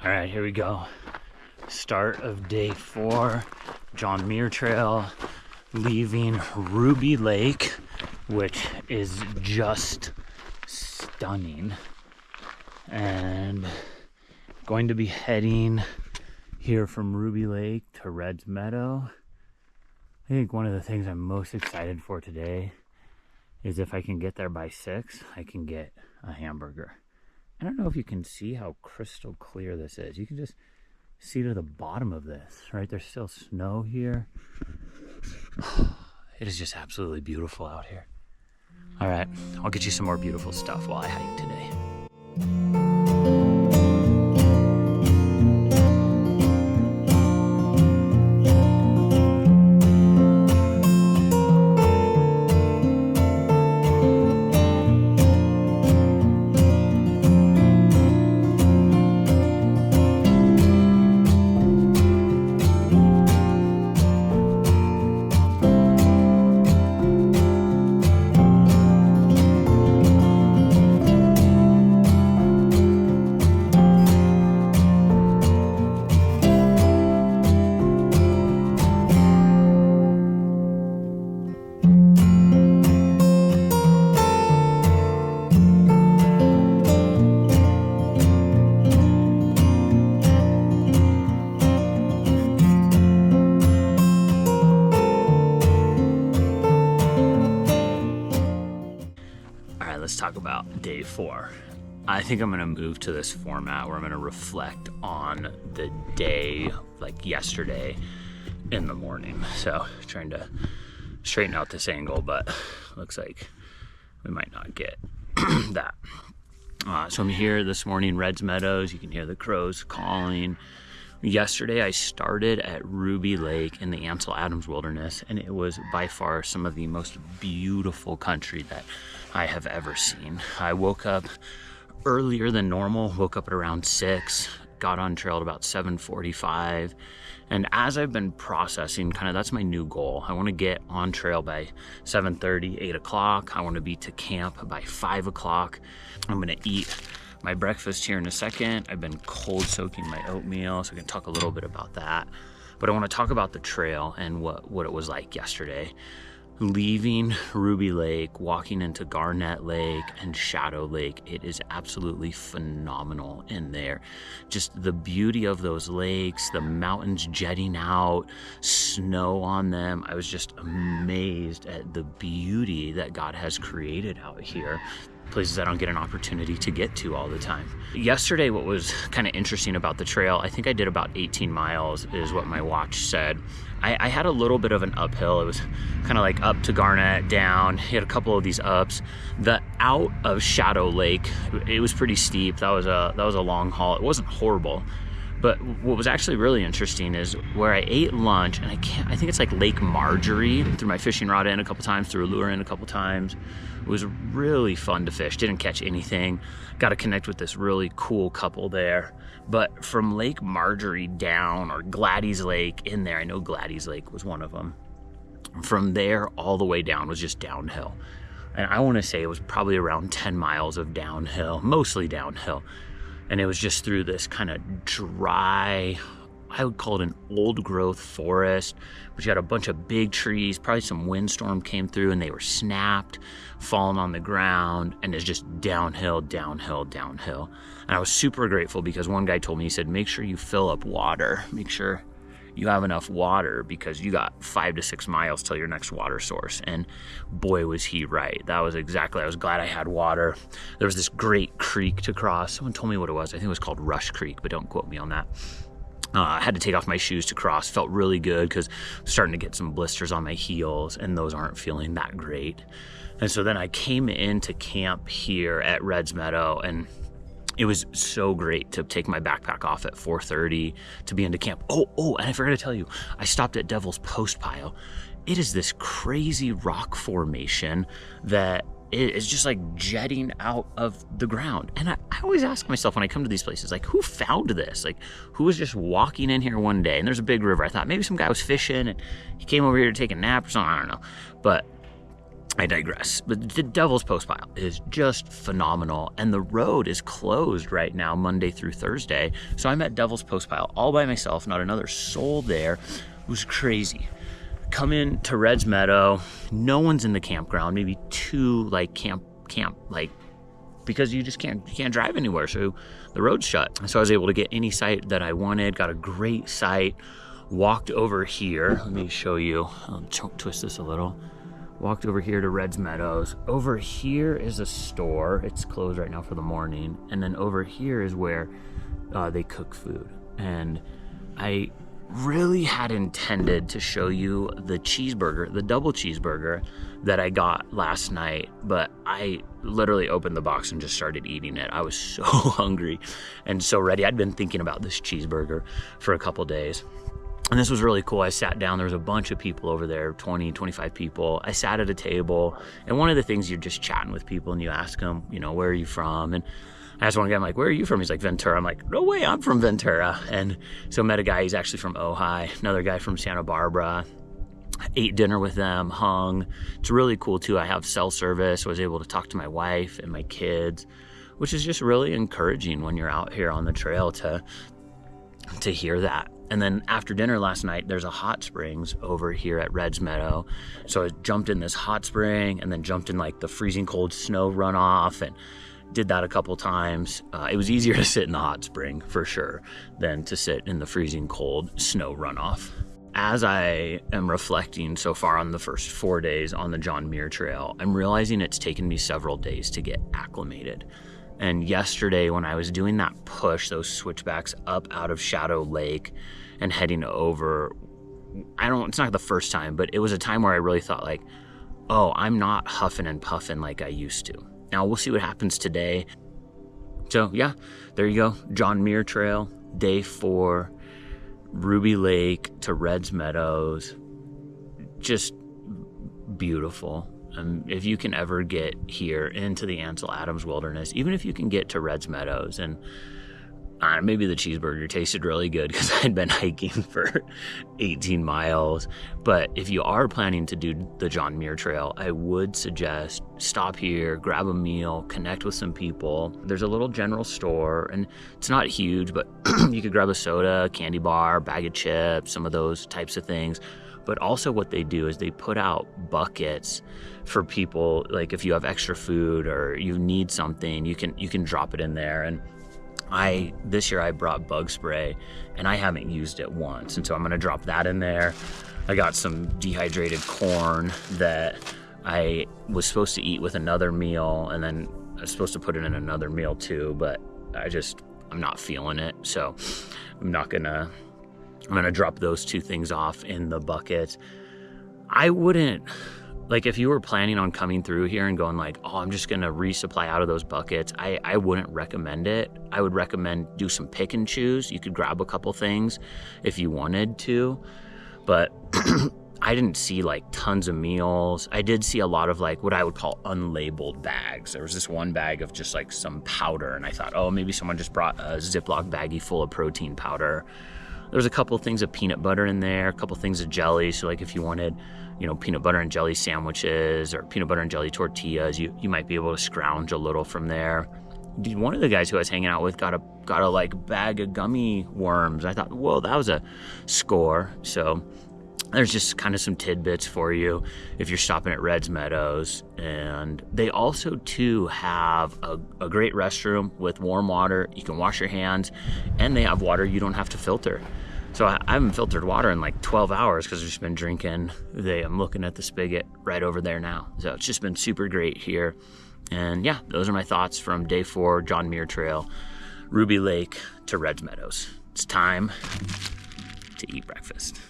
All right, here we go. Start of day 4, John Muir Trail, leaving Ruby Lake, which is just stunning. And going to be heading here from Ruby Lake to Red's Meadow. I think one of the things I'm most excited for today is if I can get there by 6, I can get a hamburger. I don't know if you can see how crystal clear this is. You can just see to the bottom of this, right? There's still snow here. It is just absolutely beautiful out here. All right, I'll get you some more beautiful stuff while I hike today. Let's talk about day 4. I think I'm gonna move to this format where I'm gonna reflect on the day, like yesterday in the morning. So trying to straighten out this angle, but looks like we might not get that. So I'm here this morning, Red's Meadows. You can hear the crows calling. Yesterday I started at Ruby Lake in the Ansel Adams Wilderness, and it was by far some of the most beautiful country that I have ever seen. I woke up earlier than normal, woke up at around 6, got on trail at about 7:45, and as I've been processing, kind of that's my new goal. I want to get on trail by 7:30, 8 o'clock. I want to be to camp by 5 o'clock. I'm gonna eat my breakfast here in a second. I've been cold soaking my oatmeal, so I can talk a little bit about that. But I want to talk about the trail and what it was like yesterday. Leaving Ruby Lake, walking into Garnet Lake and Shadow Lake, it is absolutely phenomenal in there. Just the beauty of those lakes, the mountains jetting out, snow on them. I was just amazed at the beauty that God has created out here. Places I don't get an opportunity to get to all the time. Yesterday, what was kind of interesting about the trail, I think I did about 18 miles is what my watch said. I had a little bit of an uphill. It was kind of like up to Garnet, down, hit a couple of these ups. The out of Shadow Lake, it was pretty steep. That was a long haul. It wasn't horrible. But what was actually really interesting is where I ate lunch, and I think it's like Lake Marjorie. Threw my fishing rod in a couple times, threw a lure in a couple times. It was really fun to fish. Didn't catch anything. Got to connect with this really cool couple there. But from Lake Marjorie down, or Gladys Lake in there, I know Gladys Lake was one of them. From there all the way down was just downhill. And I want to say it was probably around 10 miles of downhill, mostly downhill. And it was just through this kind of dry, I would call it an old growth forest, which had a bunch of big trees. Probably some windstorm came through and they were snapped, falling on the ground, and it's just downhill, downhill, downhill. And I was super grateful because one guy told me, he said, make sure you fill up water. Make sure you have enough water because you got 5 to 6 miles till your next water source. And boy, was he right. That was exactly, I was glad I had water. There was this great creek to cross. Someone told me what it was. I think it was called Rush Creek, but don't quote me on that. I had to take off my shoes to cross. Felt really good because I'm starting to get some blisters on my heels, and those aren't feeling that great. And so then I came into camp here at Red's Meadow, and it was so great to take my backpack off at 4:30 to be into camp. Oh, and I forgot to tell you, I stopped at Devil's Post Pile. It is this crazy rock formation that is just like jetting out of the ground. And I always ask myself when I come to these places, like, who found this? Like, who was just walking in here one day? And there's a big river. I thought maybe some guy was fishing and he came over here to take a nap or something. I don't know. But I digress. But the Devil's Postpile is just phenomenal, and the road is closed right now, Monday through Thursday. So I'm at Devil's Postpile all by myself, not another soul there. It was crazy. Come in to Red's Meadow, no one's in the campground, maybe two like camp like, because you just can't drive anywhere, so the road's shut. So I was able to get any site that I wanted, got a great site, walked over here. Let me show you, I'll twist this a little. Walked over here to Red's Meadows. Over here is a store. It's closed right now for the morning. And then over here is where they cook food. And I really had intended to show you the cheeseburger, the double cheeseburger that I got last night, but I literally opened the box and just started eating it. I was so hungry and so ready. I'd been thinking about this cheeseburger for a couple days. And this was really cool. I sat down, there was a bunch of people over there, 20, 25 people. I sat at a table, and one of the things, you're just chatting with people and you ask them, you know, where are you from? And I asked one guy, I'm like, where are you from? He's like, Ventura. I'm like, no way, I'm from Ventura. And so met a guy, he's actually from Ojai, another guy from Santa Barbara. Ate dinner with them, hung. It's really cool too. I have cell service, so I was able to talk to my wife and my kids, which is just really encouraging when you're out here on the trail to hear that. And then after dinner last night, there's a hot springs over here at Red's Meadow. So I jumped in this hot spring and then jumped in like the freezing cold snow runoff and did that a couple times. It was easier to sit in the hot spring for sure than to sit in the freezing cold snow runoff. As I am reflecting so far on the first 4 days on the John Muir Trail, I'm realizing it's taken me several days to get acclimated. And yesterday when I was doing that push, those switchbacks up out of Shadow Lake and heading over, it's not the first time, but it was a time where I really thought like, oh, I'm not huffing and puffing like I used to. Now we'll see what happens today. So yeah, there you go. John Muir Trail, day 4, Ruby Lake to Red's Meadows. Just beautiful. If you can ever get here into the Ansel Adams Wilderness, even if you can get to Red's Meadows, and maybe the cheeseburger tasted really good because I'd been hiking for 18 miles. But if you are planning to do the John Muir Trail, I would suggest stop here, grab a meal, connect with some people. There's a little general store, and it's not huge, but you could grab a soda, candy bar, bag of chips, some of those types of things. But also what they do is they put out buckets for people, like if you have extra food or you need something, you can drop it in there. And this year I brought bug spray and I haven't used it once, and so I'm gonna drop that in there. I got some dehydrated corn that I was supposed to eat with another meal, and then I was supposed to put it in another meal too, but I'm not feeling it, so I'm gonna drop those 2 things off in the bucket. I wouldn't, like if you were planning on coming through here and going like, oh, I'm just gonna resupply out of those buckets, I wouldn't recommend it. I would recommend do some pick and choose. You could grab a couple things if you wanted to, but I didn't see like tons of meals. I did see a lot of like what I would call unlabeled bags. There was this one bag of just like some powder, and I thought, oh, maybe someone just brought a Ziploc baggie full of protein powder. There's a couple of things of peanut butter in there, a couple of things of jelly. So like if you wanted, peanut butter and jelly sandwiches or peanut butter and jelly tortillas, you might be able to scrounge a little from there. One of the guys who I was hanging out with got a like bag of gummy worms. I thought, whoa, that was a score. So there's just kind of some tidbits for you if you're stopping at Red's Meadows. And they also too have a great restroom with warm water. You can wash your hands, and they have water you don't have to filter. So I haven't filtered water in like 12 hours because I've just been drinking. I'm looking at the spigot right over there now. So it's just been super great here. And yeah, those are my thoughts from day 4, John Muir Trail, Ruby Lake to Red's Meadows. It's time to eat breakfast.